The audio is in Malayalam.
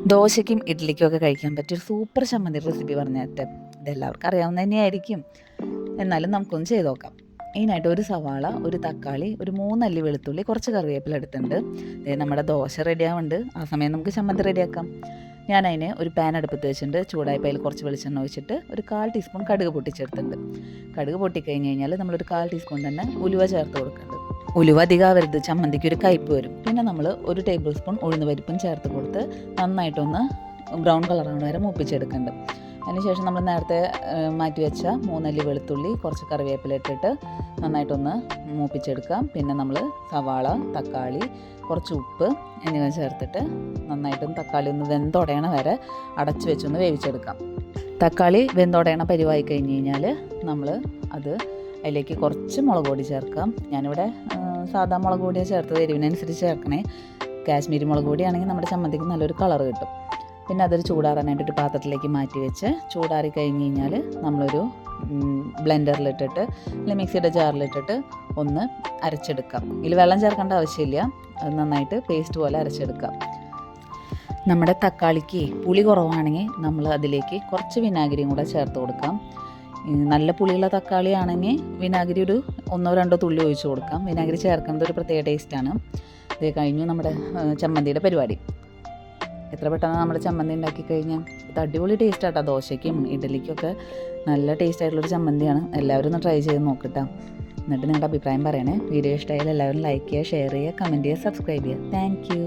ദോശയ്ക്കും ഇഡ്ഡലിക്കും ഒക്കെ കഴിക്കാൻ പറ്റിയൊരു സൂപ്പർ ചമ്മന്തി റെസിപ്പി പറഞ്ഞിട്ട് ഇതെല്ലാവർക്കും അറിയാവുന്ന തന്നെയായിരിക്കും. എന്നാലും നമുക്കൊന്ന് ചെയ്ത് നോക്കാം. മെയിനായിട്ട് ഒരു സവാള, ഒരു തക്കാളി, ഒരു 3 അല്ലി വെളുത്തുള്ളി, കുറച്ച് കറിവേപ്പില എടുത്തിട്ടുണ്ട്. നമ്മുടെ ദോശ റെഡിയാവുന്നുണ്ട്. ആ സമയം നമുക്ക് ചമ്മന്തി റെഡിയാക്കാം. ഞാനതിന് ഒരു പാൻ അടുപ്പത്ത് വെച്ചിട്ടുണ്ട്. ചൂടായപ്പോൾ അതിൽ കുറച്ച് വെളിച്ചെണ്ണ ഒഴിച്ചിട്ട് ഒരു 1/4 ടീസ്പൂൺ കടുക് പൊട്ടിച്ചെടുത്തിട്ടുണ്ട്. കടുക് പൊട്ടിക്കഴിഞ്ഞ് കഴിഞ്ഞാൽ നമ്മളൊരു 1/4 ടീസ്പൂൺ തന്നെ ഉലുവ ചേർത്ത് കൊടുക്കുന്നുണ്ട്. ഉലുവ അധികമാവരുത്, ചമ്മന്തിക്ക് ഒരു കയ്പ്പ് വരും. പിന്നെ നമ്മൾ ഒരു ടേബിൾ സ്പൂൺ ഉഴുന്ന് പരിപ്പും ചേർത്ത് കൊടുത്ത് നന്നായിട്ടൊന്ന് ബ്രൗൺ കളറാണ് വരെ മൂപ്പിച്ചെടുക്കുന്നുണ്ട്. അതിനുശേഷം നമ്മൾ നേരത്തെ മാറ്റി വെച്ച 3 അല്ലി വെളുത്തുള്ളി, കുറച്ച് കറിവേപ്പില ഇട്ടിട്ട് നന്നായിട്ടൊന്ന് മൂപ്പിച്ചെടുക്കാം. പിന്നെ നമ്മൾ സവാള, തക്കാളി, കുറച്ച് ഉപ്പ് എന്നിവ ചേർത്തിട്ട് നന്നായിട്ടും തക്കാളി ഒന്ന് വെന്തുടയണ വരെ അടച്ച് വെച്ചൊന്ന് വേവിച്ചെടുക്കാം. തക്കാളി വെന്തുടയണ പരിവായി കഴിഞ്ഞ് കഴിഞ്ഞാൽ നമ്മൾ അതിലേക്ക് കുറച്ച് മുളക് പൊടി ചേർക്കാം. ഞാനിവിടെ സാധാ മുളക് പൊടിയാണ് ചേർത്തത്. എരിവിനനുസരിച്ച് ചേർക്കണേ. കാശ്മീരി മുളക് പൊടിയാണെങ്കിൽ നമ്മുടെ ചമ്മന്തിക്ക് നല്ലൊരു കളർ കിട്ടും. പിന്നെ അതൊരു ചൂടാറാനായിട്ടൊരു പാത്രത്തിലേക്ക് മാറ്റി വെച്ച് ചൂടാറി കഴിഞ്ഞ് കഴിഞ്ഞാൽ നമ്മളൊരു ബ്ലെൻഡറിലിട്ടിട്ട് അല്ലെങ്കിൽ മിക്സിയുടെ ജാറിലിട്ടിട്ട് ഒന്ന് അരച്ചെടുക്കാം. ഇതിൽ വെള്ളം ചേർക്കേണ്ട ആവശ്യമില്ല. അത് നന്നായിട്ട് പേസ്റ്റ് പോലെ അരച്ചെടുക്കാം. നമ്മുടെ തക്കാളിക്ക് പുളി കുറവാണെങ്കിൽ നമ്മൾ അതിലേക്ക് കുറച്ച് വിനാഗിരിയും കൂടെ ചേർത്ത് കൊടുക്കാം. നല്ല പുളിയുള്ള തക്കാളി ആണെങ്കിൽ വിനാഗിരി ഒരു 1-2 തുള്ളി ഒഴിച്ച് കൊടുക്കാം. വിനാഗിരി ചേർക്കുന്നത് ഒരു പ്രത്യേക ടേസ്റ്റാണ്. ഇത് കഴിഞ്ഞു നമ്മുടെ ചമ്മന്തിയുടെ പരിപാടി. എത്ര പെട്ടെന്ന് നമ്മുടെ ചമ്മന്തി ഉണ്ടാക്കി കഴിഞ്ഞാൽ ഇത് അടിപൊളി ടേസ്റ്റ് ആട്ടോ. ദോശയ്ക്കും ഇഡ്ഡലിക്കൊക്കെ നല്ല ടേസ്റ്റ് ആയിട്ടുള്ളൊരു ചമ്മന്തിയാണ്. എല്ലാവരും ഒന്ന് ട്രൈ ചെയ്ത് നോക്കിട്ടോ. എന്നിട്ട് നിങ്ങളുടെ അഭിപ്രായം പറയണേ. വീഡിയോ ഇഷ്ടമായാലും എല്ലാവരും ലൈക്ക് ചെയ്യുക, ഷെയർ ചെയ്യുക, കമൻറ്റ് ചെയ്യുക, സബ്സ്ക്രൈബ് ചെയ്യുക. Thank you.